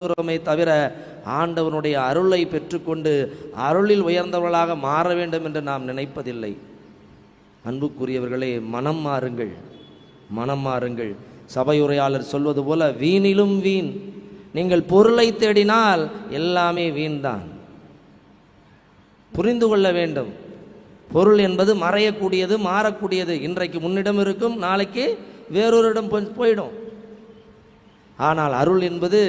தவிர ஆண்டவனுடைய அருளை பெற்றுக்கொண்டு அருளில் உயர்ந்தவர்களாக மாற வேண்டும் என்று நாம் நினைப்பதில்லை. அன்புக்குரியவர்களே, மனம் மாறுங்கள், மனம் மாறுங்கள். சபையுரையாளர் சொல்வது போல வீணிலும் வீண். நீங்கள் பொருளை தேடினால் எல்லாமே வீண்தான். புரிந்து கொள்ள வேண்டும். பொருள் என்பது மறையக்கூடியது, மாறக்கூடியது. இன்றைக்கு முன்னிடம் இருக்கும், நாளைக்கு வேறொரு இடம் போயிடும். ஆனால் அருள் என்பது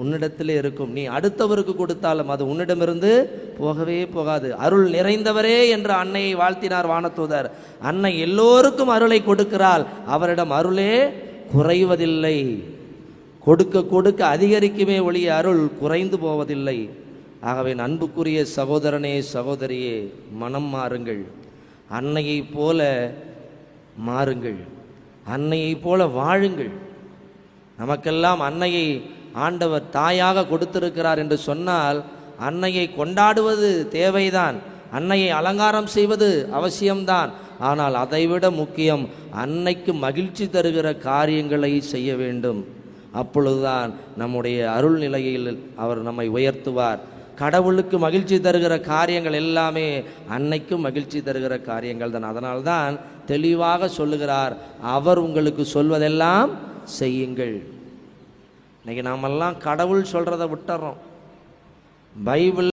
உன்னிடத்திலே இருக்கும். நீ அடுத்தவருக்கு கொடுத்தாலும் அது உன்னிடமிருந்து போகவே போகாது. அருள் நிறைந்தவரே என்று அன்னையை வாழ்த்தினார் வானதூதர். அன்னை எல்லோருக்கும் அருளை கொடுக்கிறாள். அவரிடம் அருளே குறைவதில்லை. கொடுக்க கொடுக்க அதிகரிக்குமே ஒழிய அருள் குறைந்து போவதில்லை. ஆகவே அன்புக்குரிய சகோதரனே, சகோதரியே, மனம் மாறுங்கள். அன்னையை போல மாறுங்கள், அன்னையை போல வாழுங்கள். நமக்கெல்லாம் அன்னையை ஆண்டவர் தாயாக கொடுத்திருக்கிறார் என்று சொன்னால் அன்னையை கொண்டாடுவது தேவைதான், அன்னையை அலங்காரம் செய்வது அவசியம்தான். ஆனால் அதைவிட முக்கியம் அன்னைக்கு மகிழ்ச்சி தருகிற காரியங்களை செய்ய வேண்டும். அப்பொழுதுதான் நம்முடைய அருள் நிலையில் அவர் நம்மை உயர்த்துவார். கடவுளுக்கு மகிழ்ச்சி தருகிற காரியங்கள் எல்லாமே அன்னைக்கும் மகிழ்ச்சி தருகிற காரியங்கள் தான். அதனால்தான் தெளிவாக சொல்லுகிறார், அவர் உங்களுக்கு சொல்வதெல்லாம் செய்யுங்கள். இன்னைக்கு நாமெல்லாம் கடவுள் சொல்றதை விட்டுறோம். பைபிள்